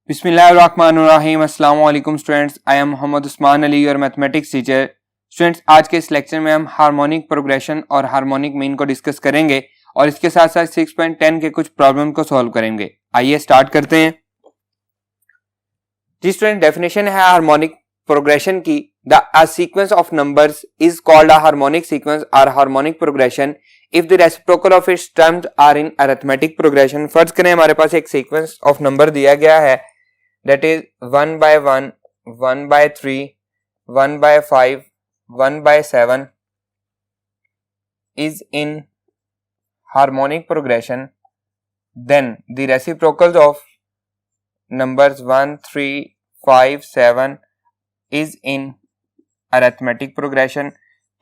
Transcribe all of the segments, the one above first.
बिस्मिल्लाहिर्रहमानिर्रहीम। अस्सलाम वालेकुम students, I am Mohammad Usman Ali, your mathematics teacher. Students, आज के इस लेक्चर में हम हार्मोनिक प्रोग्रेशन और हार्मोनिक मीन को डिस्कस करेंगे और इसके साथ साथ 6.10 के कुछ प्रॉब्लम को सॉल्व करेंगे। आइए स्टार्ट करते हैं। जी स्टूडेंट, डेफिनेशन है हार्मोनिक प्रोग्रेशन की, the sequence of numbers is called a harmonic sequence और harmonic progression if the reciprocal of its terms are in arithmetic progression. फर्ज करें हमारे पास एक सीक्वेंस ऑफ नंबर दिया गया है, that is 1 by 1, 1 by 3, 1 by 5, 1 by 7 is in harmonic progression, then the reciprocals of numbers 1, 3, 5, 7 is in arithmetic progression।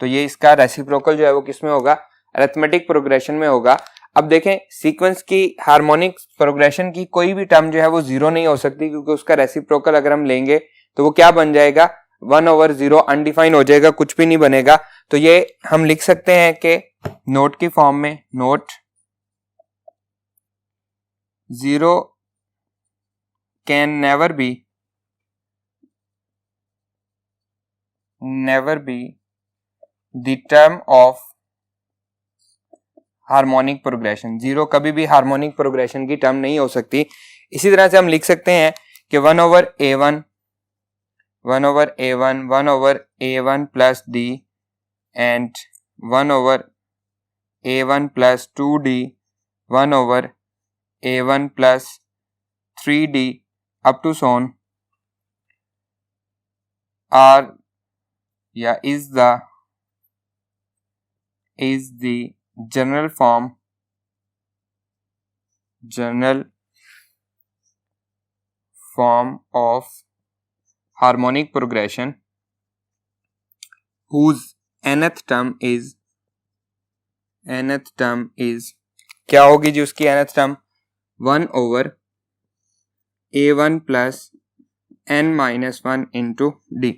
तो ये इसका रेसिप्रोकल जो है वो किस में होगा? अरिथमेटिक प्रोग्रेशन में होगा। अब देखें, सीक्वेंस की हार्मोनिक प्रोग्रेशन की कोई भी टर्म जो है वो जीरो नहीं हो सकती, क्योंकि उसका रेसिप्रोकल अगर हम लेंगे तो वो क्या बन जाएगा? 1/0 अनडिफाइंड हो जाएगा, कुछ भी नहीं बनेगा। तो ये हम लिख सकते हैं कि नोट की फॉर्म में, note 0 can never be the term of harmonic progression. Zero कभी भी हार्मोनिक प्रोग्रेशन की टर्म नहीं हो सकती। इसी तरह से हम लिख सकते हैं कि 1/A1 1/A1 plus D and 1/A1 plus 2D 1/A1 plus 3D up to सोन आर या is the general form of harmonic progression whose nth term is क्या होगी जी उसकी nth term? 1/A1 plus n-1 into d।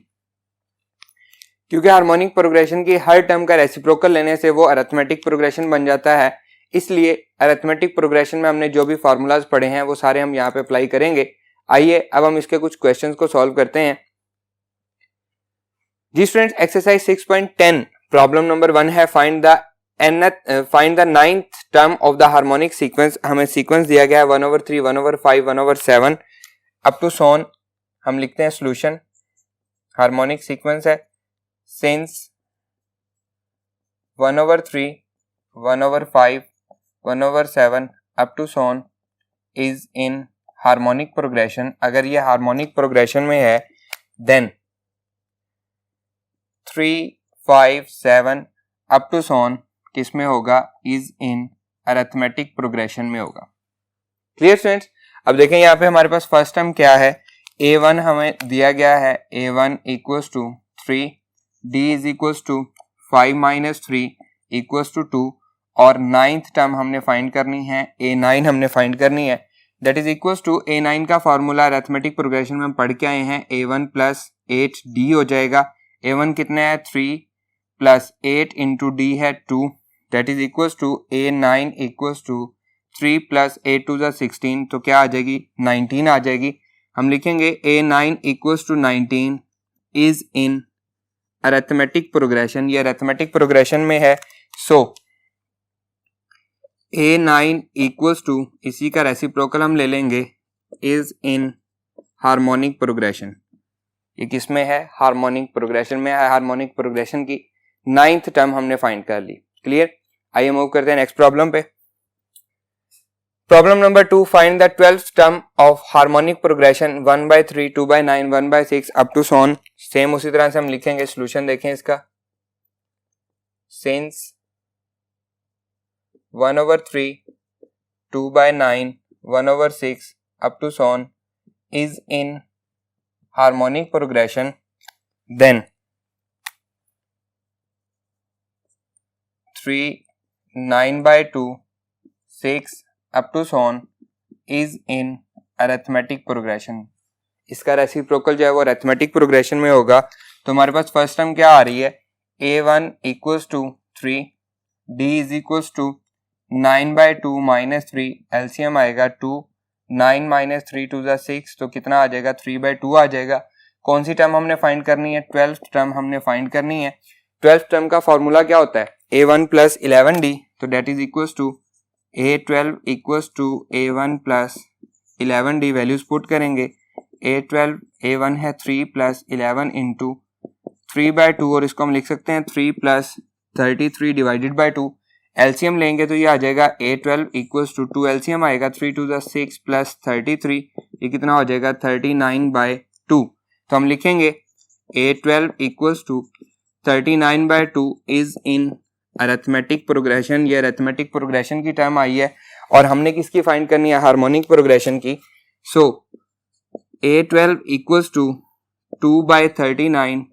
क्योंकि harmonic progression की हर term का reciprocal लेने से वो अरिथमेटिक प्रोग्रेशन बन जाता है, इसलिए अरिथमेटिक प्रोग्रेशन में हमने जो भी फार्मूलाज पढ़े हैं वो सारे हम यहाँ पे अप्लाई करेंगे। आइए अब हम इसके कुछ क्वेश्चंस को सॉल्व करते हैं। जी स्टूडेंट्स, एक्सरसाइज 6.10 प्रॉब्लम नंबर 1 है, find the ninth term of the harmonic sequence. हमें सीक्वेंस दिया गया है 1/3, 1/5, 1/7 अप टू सोन। हम लिखते हैं सोल्यूशन। हार्मोनिक सीक्वेंस है since 1/3, 1/5, 1/7 up to so on is in harmonic progression। अगर ये हार्मोनिक प्रोग्रेशन में है then 3, 5, 7 up to so on किस में होगा? is in arithmetic progression में होगा। Clear students? अब देखें यहाँ पे हमारे पास फर्स्ट टर्म क्या है? A1 हमें दिया गया है, A1 equals to 3, D is equals to 5 minus 3 equals to 2 और नाइन्थ टर्म हमने फाइंड करनी है, A9 हमने फाइंड करनी है। That is equals to A9 का फार्मूला अरिथमेटिक प्रोग्रेशन में हम पढ़ के आए हैं, A1 प्लस 8D हो जाएगा। A1 कितना है? 3 प्लस 8 इंटू D है 2। That is equals to A9 equals to 3 plus 8 2 16, तो क्या आ जाएगी? 19 आ जाएगी। हम लिखेंगे A9 equals to 19 is in arithmetic progression. ये अरिथमेटिक प्रोग्रेशन में है। सो A9 इक्वल्स टू, इसी का रेसिप्रोकल हम ले लेंगे, इज इन हार्मोनिक प्रोग्रेशन। ये किस में है? हार्मोनिक प्रोग्रेशन में है। हार्मोनिक प्रोग्रेशन की नाइन्थ टर्म हमने फाइंड कर ली। क्लियर? आइए मूव करते हैं नेक्स्ट प्रॉब्लम पे। Problem number 2, find the 12th term of harmonic progression 1/3, 2/9, 1/6 up to so on. Same उसी तरह से हम लिखेंगे। सोल्यूशन देखें इसका। Since 1/3, 2/9, 1/6 up to so on is in harmonic progression, then 3, 9/2, 6 up to so on is in arithmetic progression. इसका reciprocal जो है वो अरिथमेटिक प्रोग्रेशन में होगा। तो हमारे पास फर्स्ट टर्म क्या आ रही है? A1 equals to 3, D is equals to 9/2 minus 3, LCM आएगा 2, 9 माइनस 3 टू ज़ा 6, तो कितना आ जाएगा 3/2 आ जाएगा। कौन सी टर्म हमने फाइंड करनी है? 12th टर्म हमने फाइंड करनी है। 12th टर्म का फॉर्मूला क्या होता है? A1 प्लस 11D, तो that is equals to A12 equals to A1 plus 11D। Values put करेंगे। A12 A1 है 3 प्लस 11 इंटू 3/2, और इसको हम लिख सकते हैं 3 प्लस 33 डिवाइडेड बाई 2। एलसीएम लेंगे तो ये आ जाएगा A12 इक्वल्स टू 2 एलसीएम आएगा 3 टू ज़ा 6 प्लस 33, ये कितना हो जाएगा 39/2। तो हम लिखेंगे A12 equals to 39/2 is in arithmetic progression. ये अरिथमेटिक प्रोग्रेशन की टर्म आई है और हमने किसकी फाइंड करनी है? हार्मोनिक प्रोग्रेशन की। So A12 equals to 2/39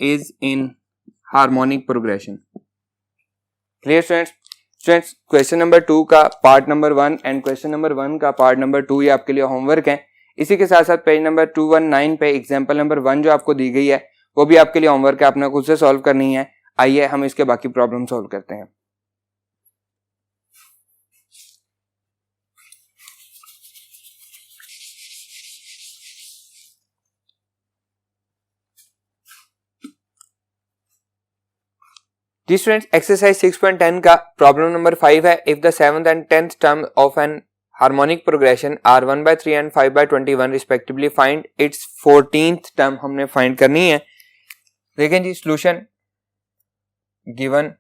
is in harmonic progression. Clear students, question number 2 का part number 1 and question number 1 का पार्ट नंबर 2 ये आपके लिए होमवर्क है। इसी के साथ साथ पेज नंबर 219 पे एग्जांपल नंबर 1 जो आपको दी गई है वो भी आपके लिए होमवर्क है, आपने खुद से सॉल्व करनी है। आइए हम इसके बाकी प्रॉब्लम सॉल्व करते हैं। जी स्टूडेंट्स, एक्सरसाइज 6.10 का प्रॉब्लम नंबर 5 है। If the 7th and 10th term of an harmonic progression are 1/3 and 5/21 respectively, find its 14th term हमने फाइंड करनी है। देखें जी सॉल्यूशन गिवन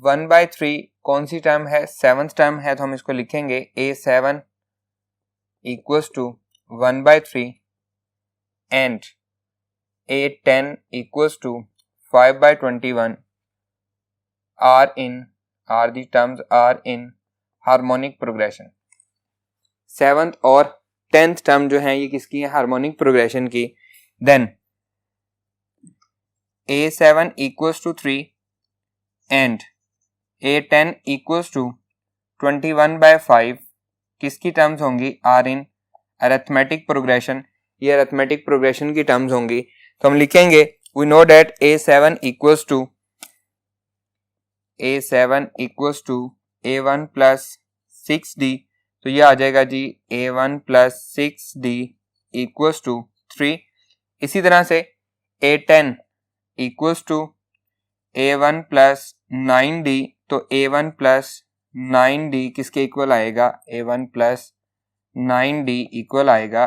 1/3 कौन सी टर्म है? 7th टर्म है, तो हम इसको लिखेंगे A7 equals to 1/3 and A10 equals to 5/21 are the terms are in harmonic progression। 7th और 10th टर्म जो है ये किसकी है? हार्मोनिक प्रोग्रेशन की। Then A7 equals to 3 and A10 equals to 21/5 किसकी टर्म्स होंगी? Are in arithmetic progression. ये अरिथमेटिक प्रोग्रेशन की टर्म्स होंगी। तो हम लिखेंगे we know that A7 equals to A1 plus 6D, तो ये आ जाएगा जी A1 plus 6D equals to 3। इसी तरह से A10 equals to A1 plus 9D, तो A1 plus 9D किसके इक्वल आएगा? A1 plus 9D इक्वल आएगा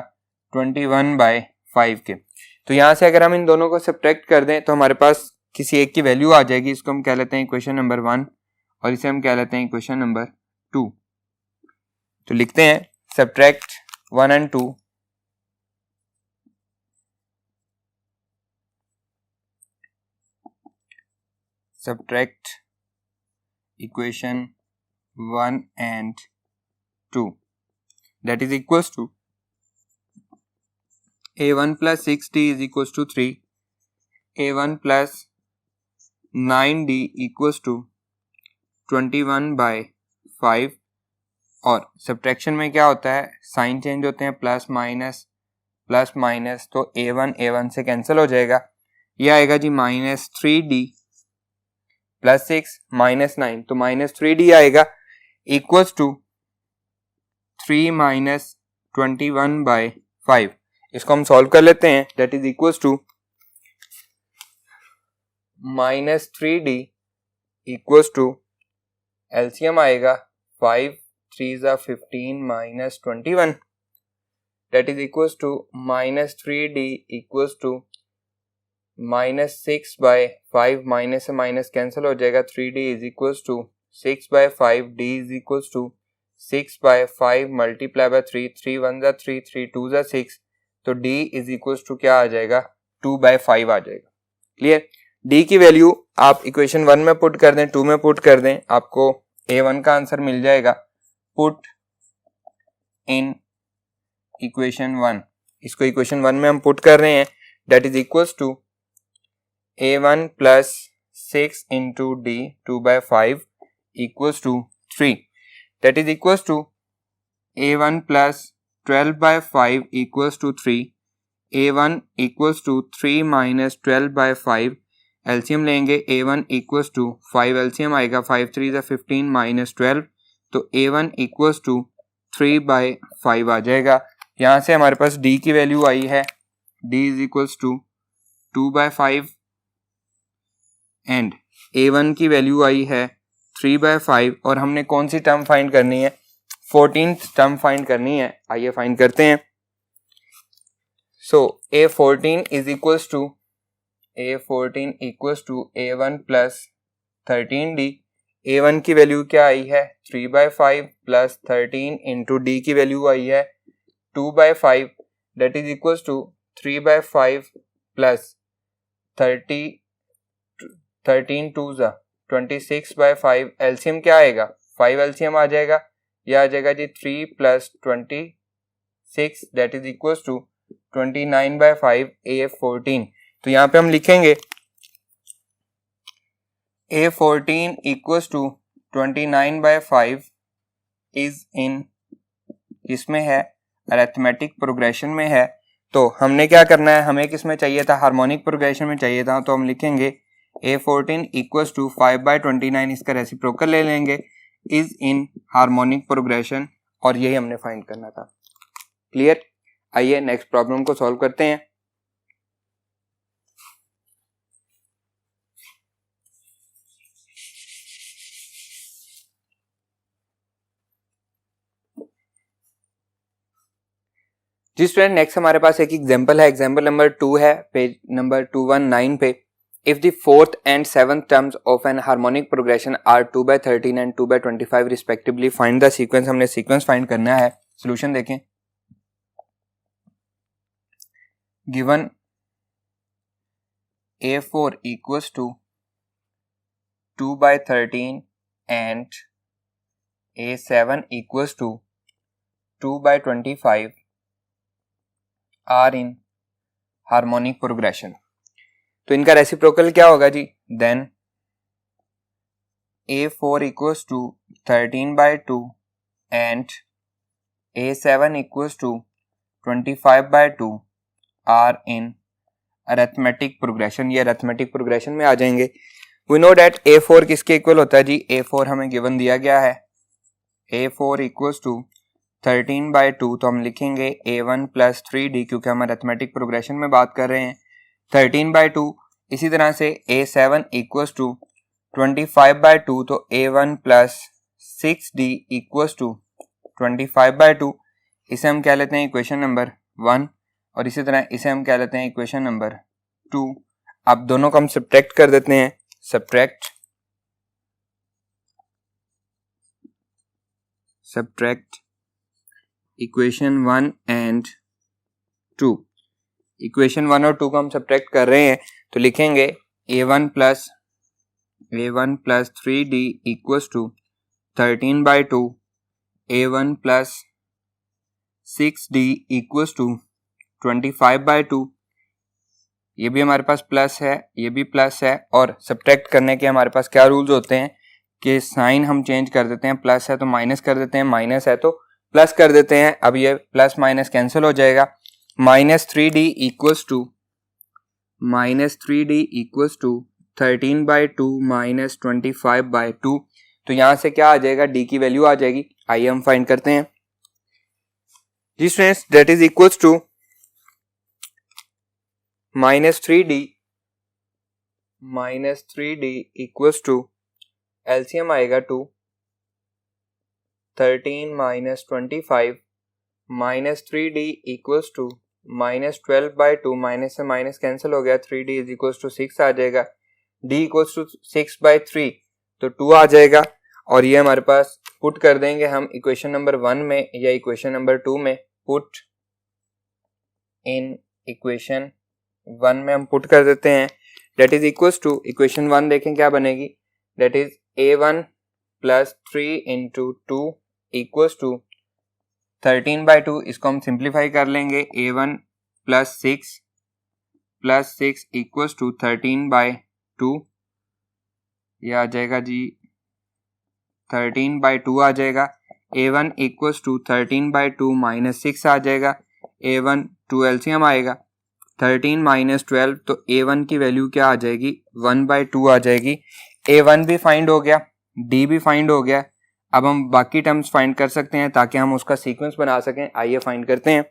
21/5 के। तो यहाँ से अगर हम इन दोनों को सब्ट्रैक्ट कर दें तो हमारे पास किसी एक की वैल्यू आ जाएगी। इसको हम कह लेते हैं इक्वेशन नंबर 1 और इसे हम कह लेते हैं इक्वेशन नंबर 2। तो लिखते हैं subtract 1 and 2। Subtract equation 1 and 2 that is equals to A1 plus 6D is equals to 3, A1 plus 9D equals to 21/5। और सब्ट्रैक्शन में क्या होता है? साइन चेंज होते हैं, प्लस माइनस, तो A1 से कैंसिल हो जाएगा। ये आएगा जी -3D प्लस 6 -9, तो -3D आएगा इक्वल्स टू 3 माइनस 21/5। इसको हम सॉल्व कर लेते हैं। That is equals to -3D equals to LCM आएगा 5 3 ज़ा 15 minus 21, that is equals to -3D equals to -6/5, minus से माइनस कैंसिल हो जाएगा। 3D is equals to 6/5, D is equals to 6/5 multiply by 3, 3 1 ज़ा 3, 3 2 ज़ा 6, तो D इज इक्वल्स टू क्या आ जाएगा? 2/5 आ जाएगा। क्लियर? D की वैल्यू आप इक्वेशन 1 में पुट कर दें, 2 में पुट कर दें, आपको A1 का आंसर मिल जाएगा। पुट इन इक्वेशन 1, इसको इक्वेशन 1 में हम पुट कर रहे हैं। That is equals to A1 plus 6 into D 2/5 equals to 3, that is equals to A1 plus 12/5 equals to 3, A1 equals to 3 minus 12/5, LCM लेंगे A1 equals to 5, एलसीएम आएगा 5 3 15 minus 12, तो A1 equals to 3/5 आ जाएगा। यहाँ से हमारे पास D की value आई है, D is equals to 2/5 and A1 की वैल्यू आई है 3/5 और हमने कौन सी टर्म फाइंड करनी है, 14th टर्म फाइंड करनी है। आइए फाइंड करते हैं। So A14 is equals to A1 plus 13D। A1 की वैल्यू क्या आई है 3/5 प्लस 13 इंटू D की वैल्यू आई है 2/5 that is equals to 3/5 plus 13 2 26/5। LCM क्या आएगा, 5 एलसीएम आ जाएगा, यह आ जाएगा जी 3 plus 26 that is equals to 29/5 A14। तो यहाँ पे हम लिखेंगे A14 equals to 29/5 is in, इसमें है अरिथमेटिक प्रोग्रेशन में है। तो हमने क्या करना है, हमें किस में चाहिए था, हार्मोनिक प्रोग्रेशन में चाहिए था। तो हम लिखेंगे A14 इक्वल्स टू 5/29, इसका रेसिप्रोकल ले लेंगे, इज इन हार्मोनिक प्रोग्रेशन, और यही हमने फाइंड करना था। क्लियर। आइए नेक्स्ट प्रॉब्लम को सॉल्व करते हैं। जी स्टूडेंट, नेक्स्ट हमारे पास एक एग्जांपल है, एग्जांपल नंबर 2 है, पेज नंबर 219 पे। If the fourth and seventh terms of an harmonic progression are 2/13 and 2/25 respectively, find the sequence. हमने सीक्वेंस फाइंड करना है। सॉल्यूशन देखें। Given A4 equals to 2/13 and A7 equals to 2/25 are in harmonic progression. तो इनका reciprocal क्या होगा जी, then A4 equals to 13/2 and A7 equals to 25/2 are in arithmetic progression. ये अरिथमेटिक प्रोग्रेशन में आ जाएंगे। वी नो डेट A4 किसके इक्वल होता है जी, A4 हमें गिवन दिया गया है, A4 इक्वल्स टू 13/2। तो हम लिखेंगे A1 प्लस 3D, क्योंकि हम अरिथमेटिक प्रोग्रेशन में बात कर रहे हैं, 13/2। इसी तरह से A7 इक्वल्स टू 25/2, तो A1 plus 6D equals to 25/2। इसे हम क्या लेते हैं इक्वेशन नंबर 1, और इसी तरह इसे हम क्या लेते हैं इक्वेशन नंबर 2। अब दोनों को हम सब्ट्रैक्ट कर देते हैं। Subtract equation 1 and 2। इक्वेशन 1 और 2 को हम सब्ट्रैक्ट कर रहे हैं, तो लिखेंगे A1 plus 3D equals to 13/2, A1 plus 6D equals to 25/2। ये भी हमारे पास प्लस है, ये भी प्लस है, और सब्ट्रैक्ट करने के हमारे पास क्या रूल्स होते हैं कि साइन हम चेंज कर देते हैं, प्लस है तो माइनस कर देते हैं, माइनस है तो प्लस कर देते हैं। अब ये प्लस माइनस कैंसिल हो जाएगा। -3D equals to 13/2 minus 25/2। तो यहाँ से क्या आ जाएगा, D की वैल्यू आ जाएगी। आइए हम फाइंड करते हैं जी students, that is equals to -3D equals to, LCM आएगा 2, 13 minus 25, -3D equals to -12/2, minus से माइनस कैंसिल हो गया, 3D इज इक्वल्स टू 6 आ जाएगा, D इक्वल्स टू 6/3, तो 2 आ जाएगा। और ये हमारे पास पुट कर देंगे हम इक्वेशन नंबर 1 में या इक्वेशन नंबर 2 में। पुट इन इक्वेशन 1 में हम पुट कर देते हैं, that is equals to, equation 1 देखें क्या बनेगी, that is A1 plus 3 into 2 equals to 13/2। इसको हम सिंप्लीफाई कर लेंगे, A1 प्लस 6 इक्वल्स टू 13/2। यह आ जाएगा जी 13/2 आ जाएगा। A1 इक्वल्स टू 13/2 माइनस 6 आ जाएगा, A1 2 एलसीएम आएगा, 13 माइनस 12, तो A1 की वैल्यू क्या आ जाएगी, 1/2 आ जाएगी। A1 भी फाइंड हो गया, D भी फाइंड हो गया। अब हम बाकी टर्म्स फाइंड कर सकते हैं ताकि हम उसका सीक्वेंस बना सकें। आइए फाइंड करते हैं।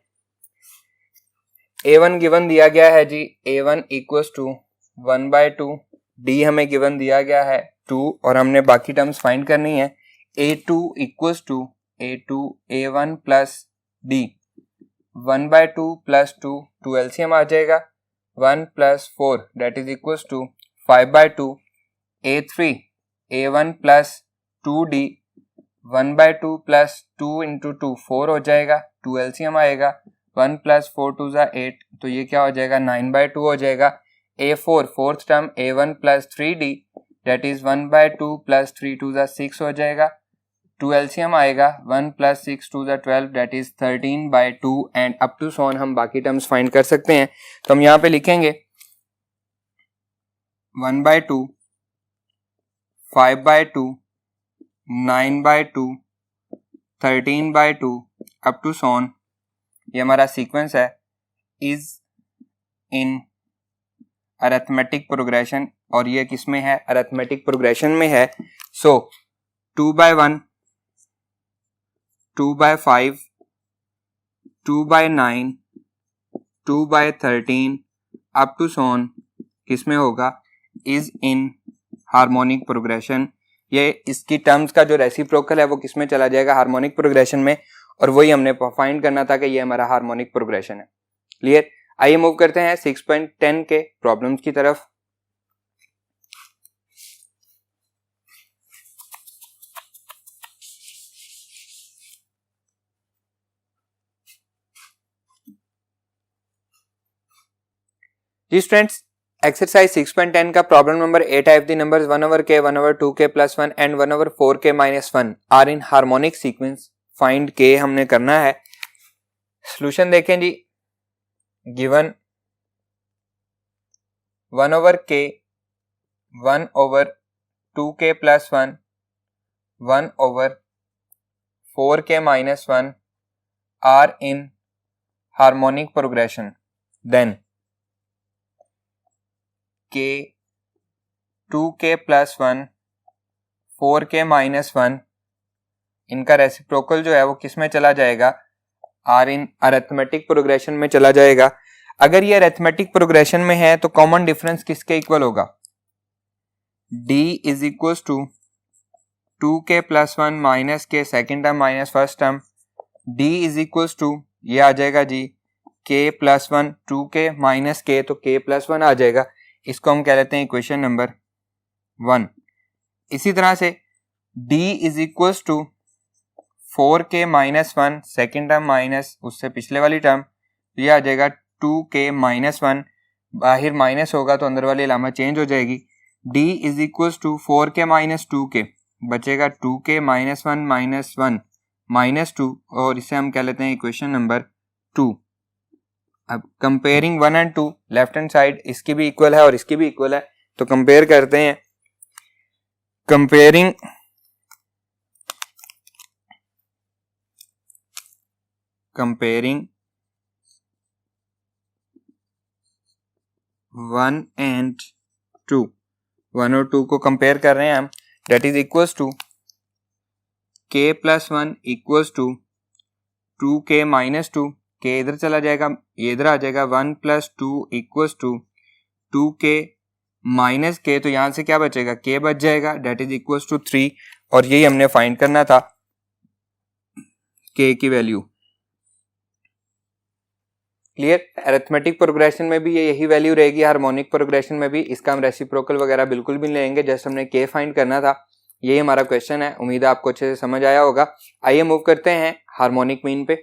a1 गिवन दिया गया है जी, a1 इक्वल्स टू 1/2, d हमें गिवन दिया गया है 2 और हमने बाकी टर्म्स फाइंड करनी है। a2 equals to a1 plus d, 1/2 plus 2, 2 LCM आ जाएगा, 1 plus 4 that is equals to 5/2, a3 a1 plus 2d, 1/2 plus 2 into 2 4 हो जाएगा, 2 LCM आएगा, 1 प्लस 4 2 ज़ा 8, तो ये क्या हो जाएगा 9/2 हो जाएगा। a4 fourth term a1 plus 3d that is 1/2 plus 3 2 ज़ा 6 हो जाएगा, 2 LCM आएगा, 1 प्लस 6 2 ज़ा 12 that is 13/2 and up to so on हम बाकी टर्म्स फाइंड कर सकते हैं। तो हम यहाँ पे लिखेंगे 1/2, 5/2, 9/2, 13/2 अप टू सो ऑन, ये हमारा सीक्वेंस है, इज इन अरिथमेटिक प्रोग्रेशन और ये किस में है, अरिथमेटिक प्रोग्रेशन में है। सो 2/1, 2/5, 2/9, 2/13 अप टू सो ऑन किस में होगा, इज इन हार्मोनिक प्रोग्रेशन। ये इसकी टर्म्स का जो रेसिप्रोकल है वो किस में चला जाएगा, हार्मोनिक प्रोग्रेशन में, और वही हमने फाइंड करना था कि ये हमारा हार्मोनिक प्रोग्रेशन है। क्लियर। आइए मूव करते हैं 6.10 के प्रॉब्लम्स की तरफ। जी स्टूडेंट्स, एक्सरसाइज 6.10 का प्रॉब्लम नंबर 8 है। If the numbers 1/k, 1/2k plus 1 and 1/4k minus 1 are in harmonic sequence, find k हमने करना है। सॉल्यूशन देखें जी, given 1/k, 1/2k plus 1, 1/4k minus 1 are in harmonic progression, then k 2k plus 1, 4k minus 1, इनका reciprocal जो है वो किस में चला जाएगा, आर इन अरिथमेटिक प्रोग्रेशन में चला जाएगा। अगर ये अरिथमेटिक प्रोग्रेशन में है तो कॉमन डिफरेंस किसके इक्वल होगा, d is equal to 2k plus 1 minus k second term minus first term, d is equal to ये आ जाएगा जी k plus 1, 2k minus k तो k प्लस 1 आ जाएगा। इसको हम कह लेते हैं इक्वेशन नंबर 1। इसी तरह से d is equal to 4k minus 1 second term minus उससे पिछले वाली टर्म, ये आ जाएगा 2k माइनस 1, बाहर माइनस होगा तो अंदर वाली अलामत चेंज हो जाएगी। d is equal to 4k minus 2k, बचेगा 2k माइनस 1 माइनस 1 माइनस 2, और इसे हम कह लेते हैं इक्वेशन नंबर 2। अब comparing 1 and 2, left hand side इसकी भी इक्वल है और इसकी भी इक्वल है, तो कंपेयर करते हैं। कंपेयरिंग कंपेयरिंग 1 एंड 2, 1 और 2 को कंपेयर कर रहे हैं हम, that is equals to k plus 1 equals to 2k minus 2, k इधर चला जाएगा, ये इधर आ जाएगा, 1 plus 2 equals to 2k minus k, तो यहां से क्या बचेगा, k बच जाएगा, दैट इज इक्वल्स टू 3, और यही हमने फाइंड करना था k की वैल्यू। क्लियर। अरिथमेटिक प्रोग्रेशन में भी ये यही वैल्यू रहेगी, हार्मोनिक प्रोग्रेशन में भी। इसका हम रेसिप्रोकल वगैरह बिल्कुल भी नहीं लेंगे, जस्ट हमने k फाइंड करना था। यही हमारा क्वेश्चन है, उम्मीद है आपको अच्छे से समझ आया होगा। आइए मूव करते हैं हार्मोनिक मीन पे।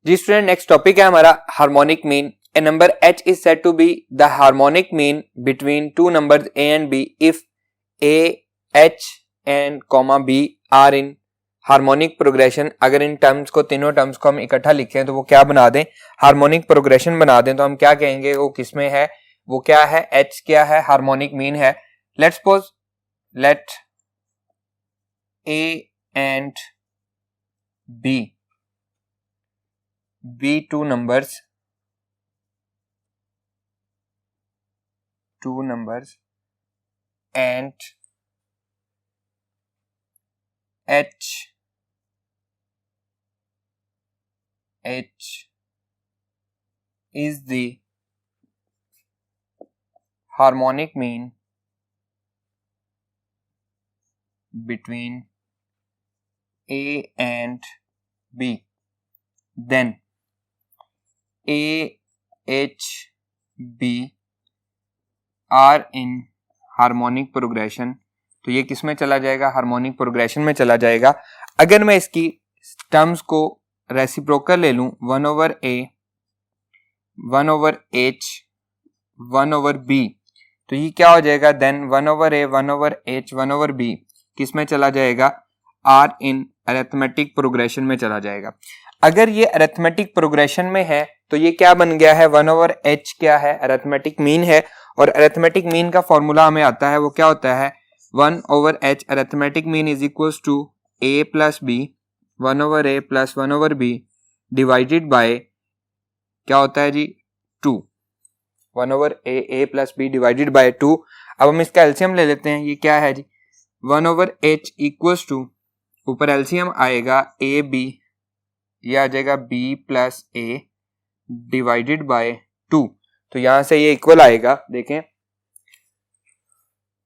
जी स्टूडेंट, नेक्स्ट टॉपिक है हमारा harmonic mean. A number h is said to be the harmonic mean between two numbers a and b if a, h and b are in harmonic progression। अगर in terms को, तीनों terms को हम इकट्ठा लिखें तो वो क्या बना दें, हार्मोनिक प्रोग्रेशन बना दें, तो हम क्या कहेंगे, वो किस में है, वो क्या है, h क्या है, हार्मोनिक मीन है। Let's suppose let a and b be two numbers and H is the harmonic mean between A and B, then A, H, B are in harmonic progression. तो ये किस में चला जाएगा? हार्मोनिक प्रोग्रेशन में चला जाएगा. अगर मैं इसकी टर्म्स को रेसिप्रोकल ले लूं, 1/A, 1/H, 1/B, तो ये क्या हो जाएगा? देन 1/A, 1/H, 1/B किस में चला जाएगा? आर इन अरिथमेटिक प्रोग्रेशन में चला जाएगा. अगर ये अरिथमेटिक प्रोग्रेशन में है तो ये क्या बन गया है? 1/H क्या है? अरिथमेटिक मीन है. और अरिथमेटिक मीन का फॉर्मूला हमें आता है, वो क्या होता है? 1/H arithmetic mean is equals to A plus B, 1/A plus 1/B divided by क्या होता है जी? 2. 1/A plus B divided by 2. अब हम इसका एलसीएम ले लेते हैं. ये क्या है जी? 1/H इक्वल्स टू, ऊपर एलसीएम आएगा AB, ये आ जाएगा B plus A divided by 2. तो यहां से ये इक्वल आएगा. देखें,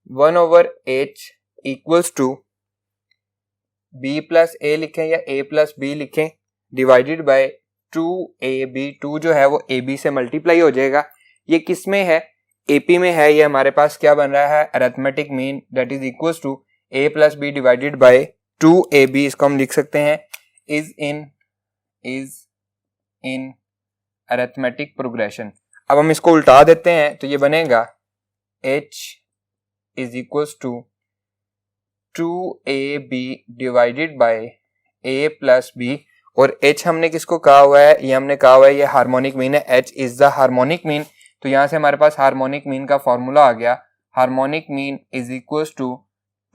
1/H equals to B plus A लिखें या A प्लस B लिखें डिवाइडेड बाय 2AB. 2 जो है वो AB से मल्टीप्लाई हो जाएगा. ये किस में है? AP में है. ये हमारे पास क्या बन रहा है? Arithmetic mean that is equals to A plus B divided by 2AB. इसको हम लिख सकते हैं इज इन अरिथमेटिक प्रोग्रेशन. अब हम इसको उल्टा देते हैं तो ये बनेगा H is equals to 2AB divided by A plus B. और H हमने किसको कहा हुआ है? ये हमने कहा हुआ है ये हार्मोनिक मीन है. H is the harmonic mean. तो यहां से हमारे पास हार्मोनिक मीन का फॉर्मूला आ गया. Harmonic mean is equals to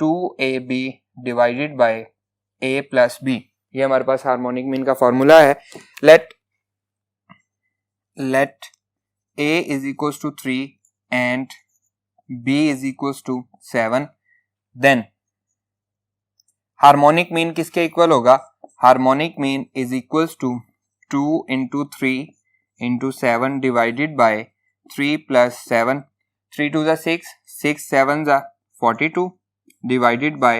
2AB divided by A plus B. ये हमारे पास हार्मोनिक मीन का फॉर्मूला है. Let A is equals to 3 and B is equals to 7. Then harmonic mean किसके इक्वल होगा? Harmonic mean is equals to 2 into 3 into 7 divided by 3 plus 7. 3 2 is 6, 6 7 is 42 divided by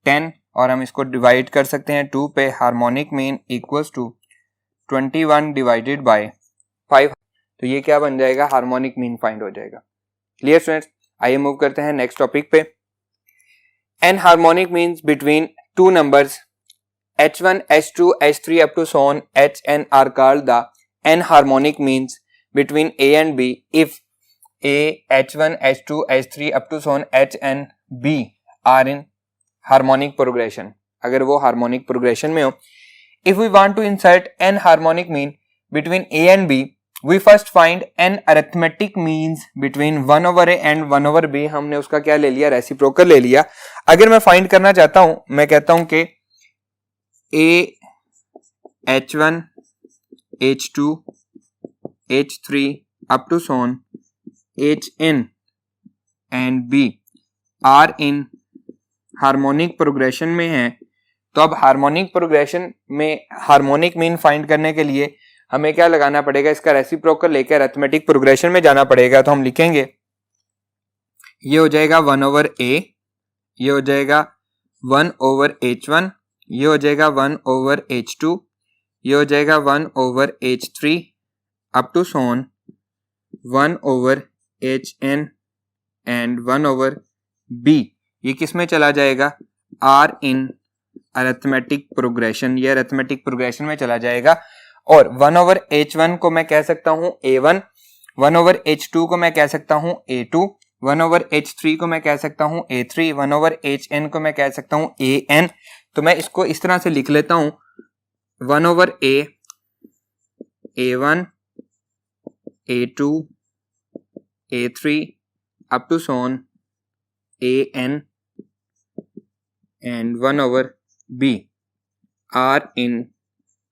10. और हम इसको divide कर सकते हैं 2 पे. Harmonic mean equals to 21 divided by 5. तो ये क्या बन जाएगा? हार्मोनिक मीन फाइंड हो जाएगा. Clear students? आइए मूव करते हैं नेक्स्ट टॉपिक पे. N harmonic means between two numbers H1, H2, H3 up to so on Hn are called the n harmonic means between A and B if A, H1, H2, H3 up to so on Hn, B are in harmonic progression. अगर वो harmonic progression में हो. If we want to insert n harmonic mean between A and B, we first find n arithmetic means between 1/A and 1/B. हमने उसका क्या ले लिया? Reciprocal ले लिया. अगर मैं फाइंड करना चाहता हूं, मैं कहता हूं कि A, H1, H2, H3 up to so on Hn and B are in harmonic progression में है. तो अब हार्मोनिक प्रोग्रेशन में हार्मोनिक मीन फाइंड करने के लिए हमें क्या लगाना पड़ेगा? इसका रेसिप्रोकल लेकर अरिथमेटिक प्रोग्रेशन में जाना पड़ेगा. तो हम लिखेंगे ये हो जाएगा 1/A, ये हो जाएगा 1/H1, ये हो जाएगा 1/H2, ये हो जाएगा 1/H3 up to so on 1/Hn and 1/B. ये किस में चला जाएगा? Are in arithmetic progression. ये अरिथमेटिक प्रोग्रेशन में चला जाएगा. और 1/H1 को मैं कह सकता हूं A1, 1/H2 को मैं कह सकता हूं A2, 1/H3 को मैं कह सकता हूं A3, 1/Hn को मैं कह सकता हूं AN. तो मैं इसको इस तरह से लिख लेता हूं 1/A, A1, A2, A3 up to so on AN and 1/B are in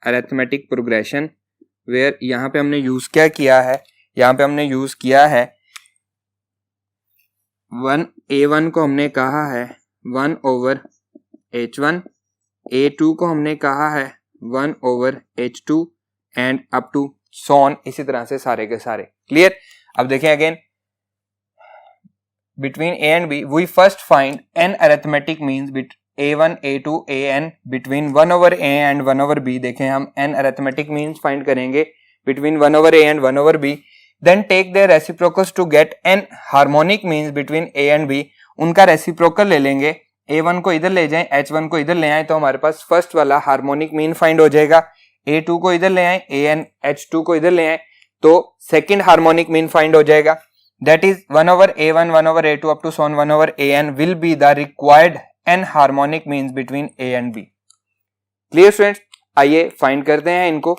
arithmetic progression where यहाँ पे हमने यूज क्या किया है, यहाँ पे हमने यूज किया है A1 को हमने कहा है 1/H1, A2 को हमने कहा है 1/H2 and up to sworn, इसी तरह से सारे के सारे। क्लियर। अब देखें again, between A and B we first find n arithmetic means A1 A2 AN between 1/A and 1/B। देखें हम n arithmetic means find करेंगे between 1/A and 1/B, then take their reciprocals to get n harmonic means between A and B। उनका reciprocal ले लेंगे, A1 को इधर ले जाएं, H1 को इधर ले आए तो हमारे पास फर्स्ट वाला हार्मोनिक मीन फाइंड हो जाएगा। A2 को इधर ले आए, AN H2 को इधर ले आए तो सेकंड हार्मोनिक मीन फाइंड हो जाएगा। That is 1/A1 1/A2 up to so on 1/AN will be the required n harmonic means between A and B। Clear students, आइए फाइंड करते हैं इनको।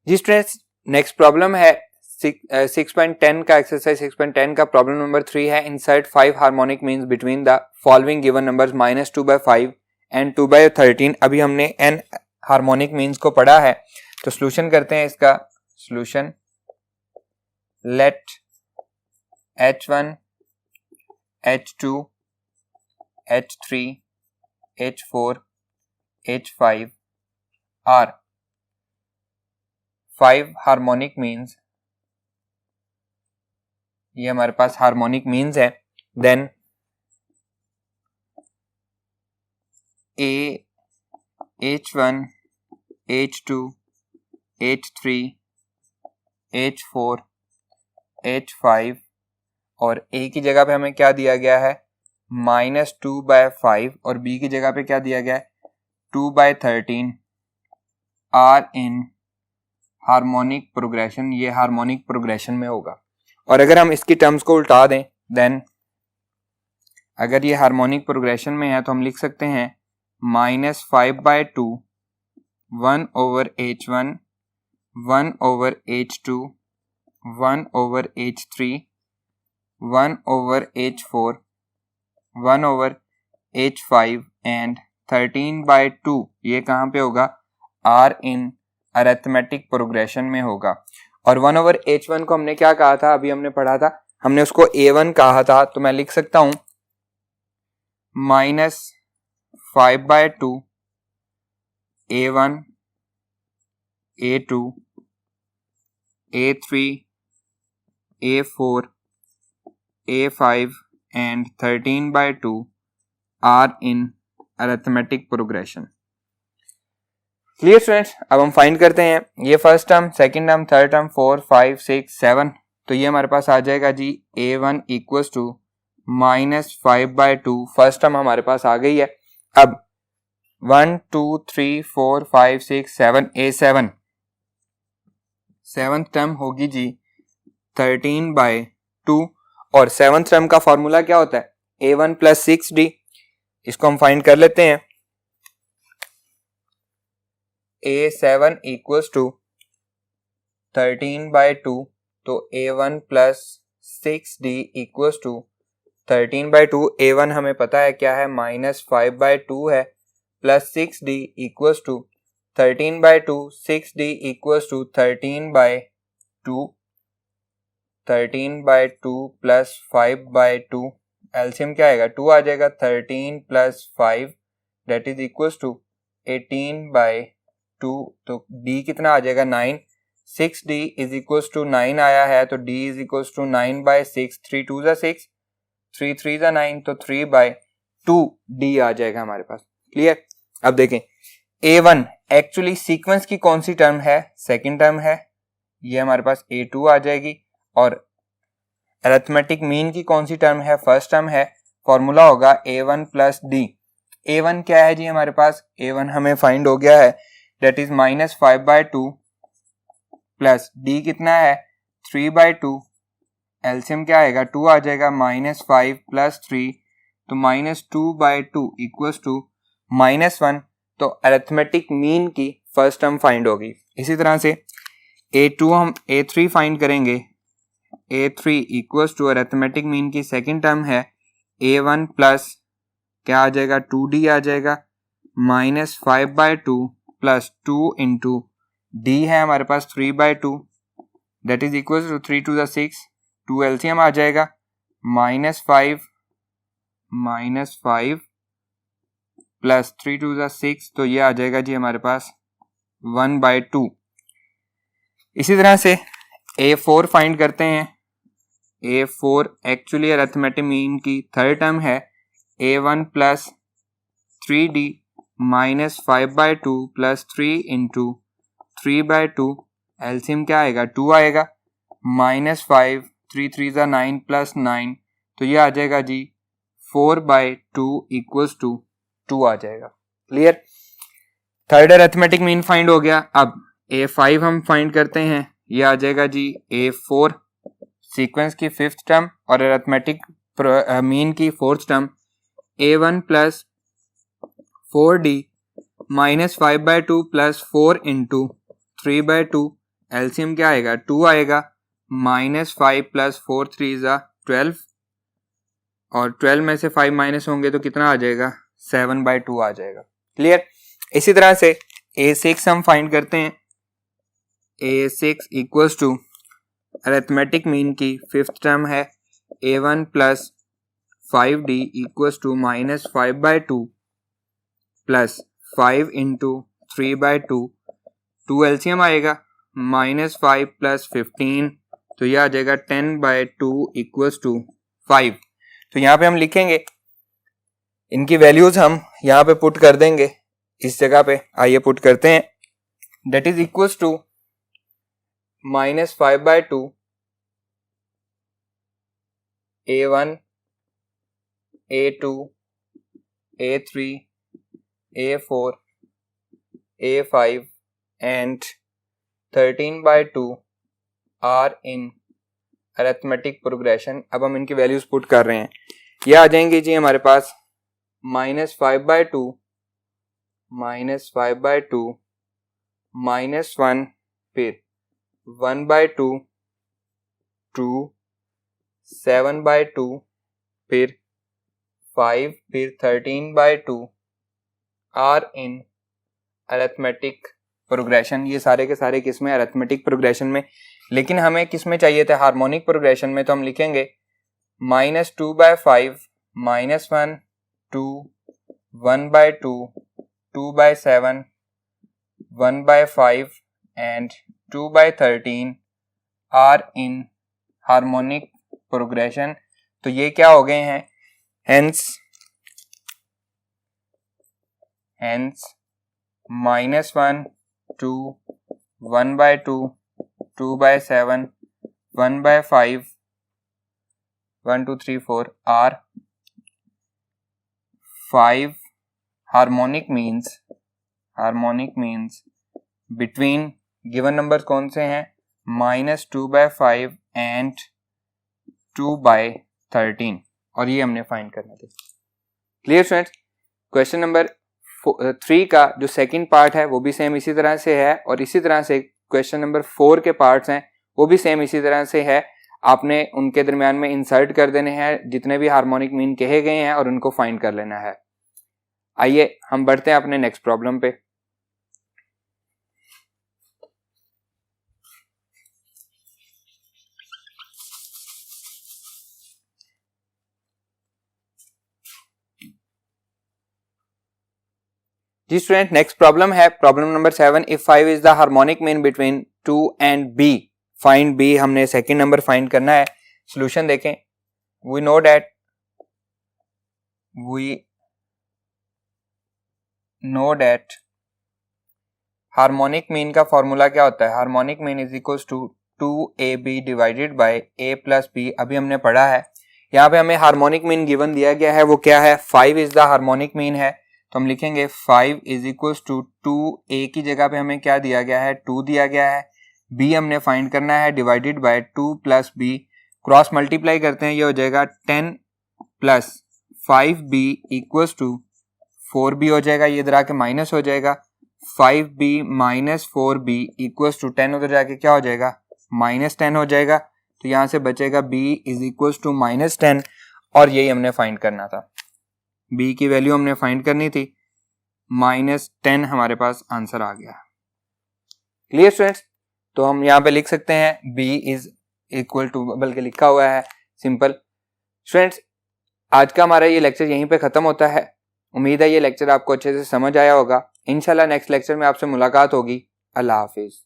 जी स्टूडेंट्स, नेक्स्ट प्रॉब्लम है 6.10 का एक्सरसाइज 6.10 का problem number 3 है। Insert 5 harmonic means between the following given numbers -2/5 and 2/13। अभी हमने n हार्मोनिक मीन्स को पढ़ा है तो सॉल्यूशन करते हैं इसका। Solution, let H1 H2 H3 H4 H5 are 5 harmonic means, ये हमारे पास हार्मोनिक मीन्स है। Then H1 H2 H3 H4 H5 और A की जगह पे हमें क्या दिया गया है -2/5 और B की जगह पे क्या दिया गया है 2/13 आर इन हार्मोनिक प्रोग्रेशन। ये हार्मोनिक प्रोग्रेशन में होगा। और अगर हम इसकी टर्म्स को उल्टा दें, देन अगर ये हार्मोनिक प्रोग्रेशन में है तो हम लिख सकते हैं -5/2 1/H1 1/H2 1/H3 1/H4 1/H5 and 13/2 ये कहाँ पे होगा आर इन अरिथमेटिक प्रोग्रेशन में होगा। और 1/H1 को हमने क्या कहा था, अभी हमने पढ़ा था, हमने उसको A1 कहा था तो मैं लिख सकता हूं -5/2 A1 A2 A3 A4 A5 and 13/2 are in arithmetic progression. Clear students, अब हम फाइंड करते हैं ये first term, second term, third term, 4 5 6 7। तो ये हमारे पास आ जाएगा जी A1 equals to -5/2। First term हमारे पास आ गई है। अब 1 2 3 4 5 6 7 A7 सेवंथ टर्म होगी जी 13/2 और सेवंथ टर्म का फॉर्मूला क्या होता है A1 + 6D। इसको हम फाइंड कर लेते हैं। A7 इक्वल्स टू 13/2 तो A1 + 6D equals to 13/2। A1 हमें पता है क्या है -5/2 है, plus 6D equals to 13/2। 6D equals to 13/2 13/2 plus 5/2 LCM क्या आएगा 2 आ जाएगा। 13 + 5 दैट इज इक्वल्स टू 18/2 तो D कितना आ जाएगा 9। 6D इज इक्वल्स टू 9 आया है तो D इज इक्वल्स टू 9/6। 3 2 = 6 3 3 = 9 तो 3/2 D आ जाएगा हमारे पास। क्लियर। अब देखें A1 एक्चुअली सीक्वेंस की कौन सी टर्म है, सेकंड टर्म है, ये हमारे पास A2 आ जाएगी। और अरिथमेटिक मीन की कौन सी टर्म है, फर्स्ट टर्म है, फॉर्मूला होगा A1 + D। A1 क्या है जी हमारे पास, A1 हमें फाइंड हो गया है दैट इज -5/2 प्लस D कितना है 3/2 एलसीएम क्या आएगा 2 आ जाएगा। -5 + 3 तो -2/2 इक्वल्स टू -1। तो अरिथमेटिक मीन की फर्स्ट टर्म फाइंड होगी। इसी तरह से A2 हम A3 फाइंड करेंगे। A3 equals to arithmetic mean की सेकंड टर्म है A1 प्लस क्या आ जाएगा 2D आ जाएगा माइनस 5/2 प्लस 2 इंटू D है हमारे पास 3/2 that is equals to 3 to the 6 2 LCM आ जाएगा -5 प्लस 3 to the 6 तो ये आ जाएगा जी हमारे पास 1/2। इसी तरह से A4 फाइंड करते हैं। A4 एक्चुअली अरिथमेटिक मीन की थर्ड टर्म है A1 plus 3D minus 5/2 plus 3 into 3/2 LCM क्या आएगा 2 आएगा -5 3 3 9 प्लस 9 तो ये आ जाएगा जी 4/2 इक्वल्स टू 2 आ जाएगा। Clear. Third arithmetic mean find हो गया। अब A5 हम फाइंड करते हैं। ये आ जाएगा जी A4 सीक्वेंस की फिफ्थ टर्म और अरिथमेटिक मीन की fourth term A1 plus 4D minus 5/2 plus 4 into 3/2 LCM क्या आएगा 2 आएगा -5 प्लस 4 3 12 और 12 में से 5 माइनस होंगे तो कितना आ जाएगा 7/2 आ जाएगा। क्लियर। इसी तरह से A6 हम फाइंड करते हैं। A6 equals to arithmetic mean की फिफ्थ टर्म है A1 plus 5D equals to -5/2 plus 5 into 3/2 2 LCM आएगा -5 प्लस 15 तो यह आ जाएगा 10/2 इक्वल्स टू 5। तो यहाँ पे हम लिखेंगे इनकी वैल्यूज हम यहाँ पे पुट कर देंगे इस जगह पे। आइए पुट करते हैं। That is equals to -5/2 A1 A2 A3 A4 A5 and 13/2 are in arithmetic progression. अब हम इनकी वैल्यूज पुट कर रहे हैं। ये आ जाएंगे जी हमारे पास -5/2 -1 फिर 1/2 2 7/2 फिर 5 फिर 13/2 आर इन अरिथमेटिक प्रोग्रेशन। ये सारे के सारे किस में अरिथमेटिक प्रोग्रेशन में। लेकिन हमें किस में चाहिए थे हार्मोनिक प्रोग्रेशन में। तो हम लिखेंगे -2/5 -1 2 1/2 2/7 1/5 and 2/13 are in harmonic progression. तो ये क्या हो गए हैं hence -1 2 1/2 2/7 1/5 1 2 3 4 are 5 harmonic means between given numbers कौन से हैं -2/5 एंड 2/13 और ये हमने फाइंड करना था। Clear students. क्वेश्चन नंबर 3 का जो सेकंड पार्ट है वो भी सेम इसी तरह से है और इसी तरह से क्वेश्चन नंबर 4 के पार्ट्स हैं वो भी सेम इसी तरह से है। आपने उनके दरमियान में इंसर्ट कर देने हैं जितने भी हार्मोनिक मीन कहे गए हैं और उनको फाइंड कर लेना है। आइए हम बढ़ते हैं अपने नेक्स्ट प्रॉब्लम पे। जी स्टूडेंट नेक्स्ट प्रॉब्लम है problem number 7। If 5 is the harmonic mean between 2 and B find B। हमने सेकंड नंबर फाइंड करना है। सॉल्यूशन देखें। We know that harmonic mean का फॉर्मूला क्या होता है। Harmonic mean is equals to 2AB divided by A plus B। अभी हमने पढ़ा है। यहाँ पे हमें हार्मोनिक मीन गिवन दिया गया है वो क्या है 5 इज द हार्मोनिक मीन है। तो हम लिखेंगे 5 इज इक्वल्स टू 2A की जगह पे हमें क्या दिया गया है 2 दिया गया है। B हमने फाइंड करना है divided by 2 plus B। Cross multiply करते हैं ये हो जाएगा 10 plus 5B equals to 4B हो जाएगा। ये इधर आके माइनस हो जाएगा 5b minus 4b equals to 10 उधर जाके क्या हो जाएगा माइनस 10 हो जाएगा, तो यहाँ से बचेगा b is equals to minus 10 और यही हमने फाइंड करना था, b की वैल्यू हमने फाइंड करनी थी, माइनस 10 हमारे पास आंसर आ गया। क्लियर स्टूडेंट्स, तो हम यहाँ पे लिख सकते हैं b इज इक्वल टू, बल्कि लिखा हुआ है सिंपल। स्टूडेंट्स आज का हमारा ये लेक्चर यहीं पे खत्म होता है। उम्मीद है ये लेक्चर आपको अच्छे से समझ आया होगा। इंशाल्लाह नेक्स्ट लेक्चर में आपसे मुलाकात होगी। अल्लाह हाफिज।